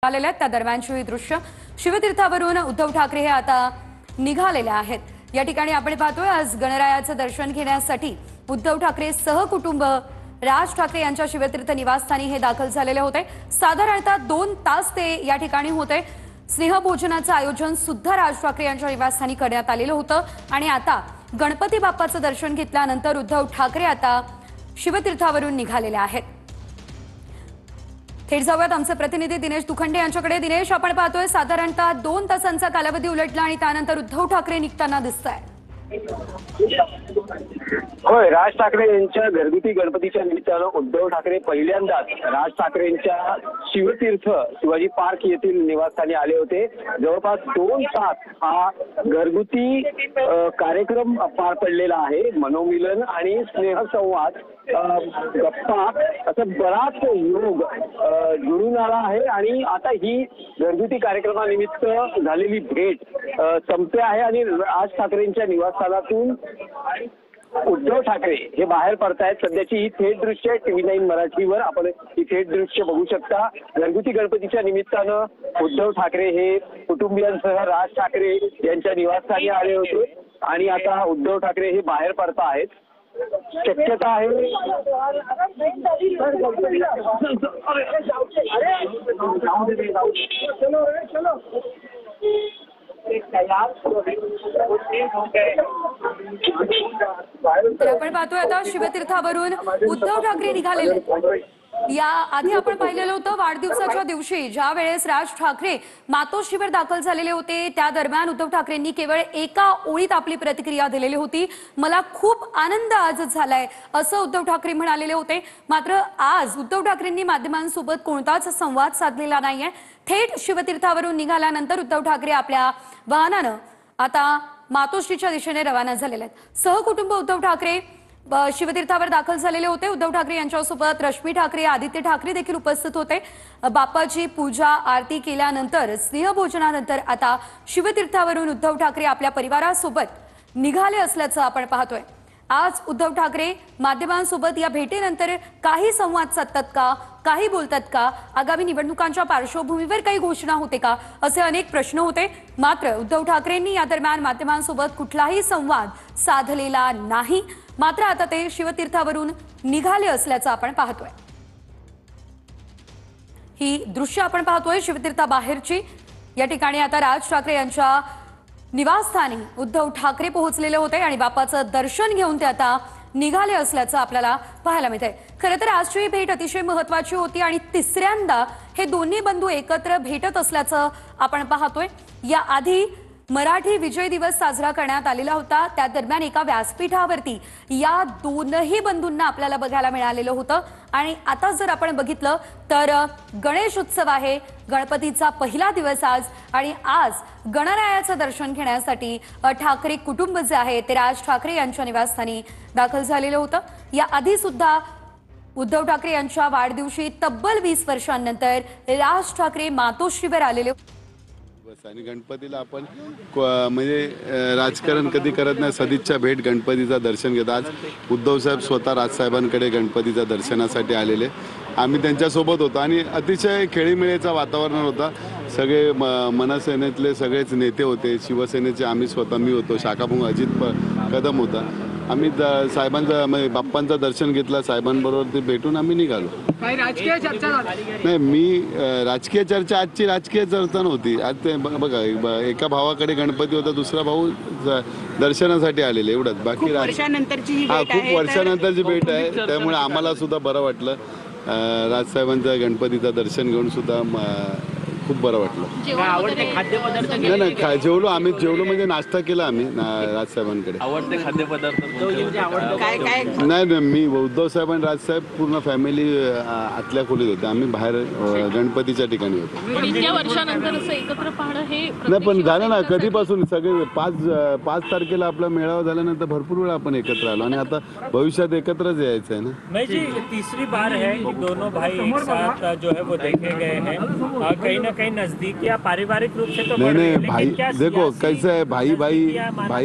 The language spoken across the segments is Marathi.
आलेले आहेत त्या दरम्यानची ही दृश्य शिवतीर्थावरून उद्धव ठाकरे हे आता निघालेले आहेत। या ठिकाणी आपण पाहतोय आज गणरायाचं दर्शन घेण्यासाठी उद्धव ठाकरे सहकुटुंब राज ठाकरे यांच्या शिवतीर्थ निवासस्थानी हे दाखल झालेले होते। साधारणतः 2 तास ते या ठिकाणी होते। स्नेहभोजनाचं आयोजन सुद्धा राज ठाकरे यांच्या निवासस्थानी करण्यात आलेलं होतं आणि आता गणपती बाप्पाचं दर्शन घेतल्यानंतर उद्धव ठाकरे आता शिवतीर्थावरून निघालेले आहेत। थेट जाऊयात आमचे प्रतिनिधी दिनेश दुखंडे यांच्याकडे। दिनेश, आपण पाहतोय साधारणतः 2 तासांचा कालावधी उलटला आणि त्यानंतर उद्धव ठाकरे निघताना दिसताय। होय, राज ठाकरे यांच्या घरगुती गणपतीच्या निमित्तानं उद्धव ठाकरे पहिल्यांदाच राज ठाकरेंच्या शिवतीर्थ शिवाजी पार्क येथील निवासस्थानी आले होते। जवळपास 2 तास हा घरगुती कार्यक्रम पार पडलेला आहे। मनोमिलन आणि स्नेहसंवाद गप्पा असं बराच योग जुळून आला आहे आणि आता ही घरगुती कार्यक्रमानिमित्त झालेली भेट संपते आहे आणि राज ठाकरेंच्या निवासस्थानातून उद्धव ठाकरे हे बाहेर पडतायत। सध्याची ही थेट दृश्य TV9 मराठीवर आपण ही थेट दृश्य बघू शकता। घरगुती गणपतीच्या निमित्तानं उद्धव ठाकरे हे कुटुंबियांसह राज ठाकरे यांच्या निवासस्थानी आले होते आणि आता उद्धव ठाकरे हे बाहेर पडत आहेत। शक्यता आहे तर आपण पाहतोय आता शिवतीर्थावरून उद्धव ठाकरे निघालेले। या आधी आपण पाहिलेलं होतं वाढदिवसाच्या दिवशी ज्या वेळेस राज ठाकरे मातोश्रीवर दाखल झालेले होते त्या दरम्यान उद्धव ठाकरेंनी केवळ एका ओळीत आपली प्रतिक्रिया दिलेली होती। मला खूप आनंद आज झालाय असं उद्धव ठाकरे म्हणालेले होते। मात्र आज उद्धव ठाकरेंनी माध्यमांसोबत कोणताच संवाद साधलेला नाहीये। थेट शिवतीर्थावरून निघाल्यानंतर उद्धव ठाकरे आपल्या वाहनानं आता मातोश्रीच्या दिशेने रवाना झालेले आहेत। सहकुटुंब उद्धव ठाकरे शिवतीर्थावर दाखल झालेले होते। उद्धव ठाकरे यांच्यासोबत रश्मी ठाकरे, आदित्य ठाकरे देखील उपस्थित होते। बाप्पाची पूजा आरती केल्यानंतर स्नेहभोजनानंतर आता शिवतीर्थावरून उद्धव ठाकरे आपल्या परिवारासोबत निघाले असल्याचं आपण पाहतोय। आज उद्धव ठाकरे माध्यमांसोबत या भेटीनंतर काही संवाद साधतात का, काही बोलतात का, आगामी निवडणुकांच्या पार्श्वभूमीवर काही घोषणा होते का, असे अनेक प्रश्न होते। मात्र उद्धव ठाकरेंनी या दरम्यान माध्यमांसोबत कुठलाही संवाद साधलेला नाही। मात्र आता ते शिवतीर्थावरून निघाले असल्याचं आपण पाहतोय। ही दृश्य आपण पाहतोय शिवतीर्थाबाहेरची। या ठिकाणी आता राज ठाकरे यांच्या निवासस्थानी उद्धव ठाकरे पोहोचलेले होते आणि बाप्पाचं दर्शन घेऊन ते आता निघाले असल्याचं आपल्याला पाहायला मिळतंय। खरं तर आजची भेट अतिशय महत्त्वाची होती आणि तिसऱ्यांदा हे दोन्ही बंधू एकत्र भेटत असल्याचं आपण पाहतोय। या आधी मराठी विजय दिवस साजरा करण्यात आलेला होता, त्या दरम्यान एका व्यासपीठावरती या दोनही बंधूंना आपल्याला बघायला मिळालेलं होतं। आणि आता जर आपण बघितलं तर गणेश उत्सव आहे, गणपतीचा पहिला दिवस आज आणि आज गणरायाचं दर्शन घेण्यासाठी ठाकरे कुटुंब जे आहे ते राज ठाकरे यांच्या निवासस्थानी दाखल झालेलं होतं। या आधी सुद्धा उद्धव ठाकरे यांच्या वाढदिवशी तब्बल 20 वर्षांनंतर राज ठाकरे मातोश्रीवर आलेले आणि गणपतीला आपण म्हणजे राजकारण कधी करत नाही, सदिच्छा भेट गणपतीचा दर्शन घेतात। आज उद्धव साहेब स्वतः राजसाहेबांकडे गणपतीच्या दर्शनासाठी आलेले, आम्ही त्यांच्यासोबत होतो आणि अतिशय खेळीमेळीचं वातावरण होता। सगळे मनसेनेतले सगळेच नेते होते, शिवसेनेचे आम्ही स्वतः मी होतो, शाखाप्रमुख अजित कदम होता। आम्ही साहेबांचा म्हणजे बाप्पांचं दर्शन घेतलं, साहेबांबरोबर ते भेटून आम्ही निघालो। राजकीय चर्चा नाही, मी राजकीय चर्चा आजची राजकीय चर्चा नव्हती। आज ते बघा एका भावाकडे गणपती होता, दुसरा भाऊ दर्शनासाठी आलेले, एवढंच। बाकी खूप वर्षानंतरची भेट आहे, त्यामुळे आम्हाला सुद्धा बरं वाटलं। राजसाहेबांचं गणपतीचं दर्शन घेऊन सुद्धा खूप बरं वाटलं। नाही नाही, जेवलो आम्ही, जेवलो म्हणजे नाश्ता केला आम्ही राजसाहेबांकडे। आवडते खाद्यपदार्थ नाही नाही, मी उद्धव साहेब आणि राजसाहेब पूर्ण फॅमिली आतल्या खोलीत होते, आम्ही बाहेर गणपतीच्या ठिकाणी होतो। इतक्या वर्षानंतर असं एकत्र पाहणं हे नाही, पण झालं ना कधीपासून सगळे 5 तारखेला आपला मेळावा झाल्यानंतर भरपूर वेळा आपण एकत्र आलो आणि आता भविष्यात एकत्रच यायचं आहे ना। मैं जी तीसरी बार है कि दोनों भाई एक साथ जो है वो देखे गए हैं, कहीं ना कहीं नजदीक या पारिवारिक रूप से तो नहीं भाई, देखो कैसा है, भाई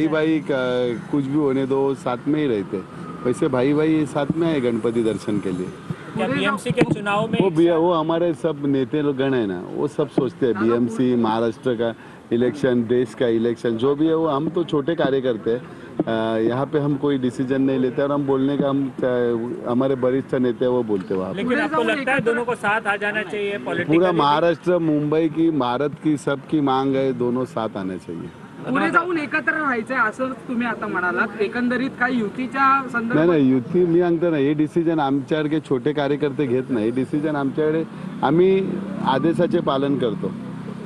भाई कुछ भी होने दो, साथ में ही रहते, वैसे भाई साथ में आए गणपति दर्शन के लिए। क्या बीएमसी के चुनाव में वो हमारे सब नेते लोग गण है ना, वो सब सोचते हैं बीएमसी, महाराष्ट्र का इलेक्शन, देश का इलेक्शन जो भी है वो हम तो छोटे कार्यकर्ते हैं। यहाँ पे हम कोई डिसीजन नहीं लेते और हम बोलने का हमारे वरिष्ठ नेते हैं वो बोलते हैं वहाँ पे। लेकिन आपको लगता है दोनों को साथ आ जाना चाहिए पॉलिटिकली? पूरा महाराष्ट्र, मुंबई की, भारत की सबकी मांग है, दोनों साथ आने चाहिए। पुढे जाऊन एकत्र राहायचंय असं तुम्ही आता म्हणालात, एकंदरीत काही युतीच्या नाही संदर्भात नाही, युती मी सांगतो ना, हे डिसिजन आमच्यासारखे छोटे कार्यकर्ते घेत नाही. हे डिसिजन आमच्याकडे आम्ही आदेशाचे पालन करतो.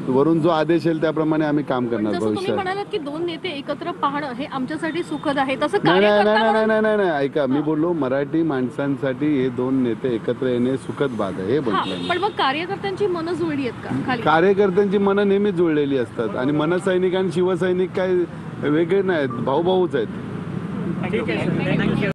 वरून जो आदेश येईल त्याप्रमाणे आम्ही काम करणार जसं तुम्ही भविष्यात. म्हणालात की दोन नेते एकत्र पाहणं हे आमच्यासाठी सुखद आहे, तसं नाही नाही कार्यकर्ता नाही म्हणून नाही नाही नाही, ऐका, मी बोललो मराठी माणसांसाठी हे दोन नेते एकत्र येणे सुखद बात आहे, हे हा, म्हटलं मी. पण मग कार्यकर्त्यांची मनं जुळली आहेत का खाली? कार्यकर्त्यांची मनं नेहमी जुळलेली असतात आणि मनसैनिक आणि शिवसैनिक काय वेगळे नाहीत, भाऊ भाऊच आहेत. ठीक है, थैंक यू.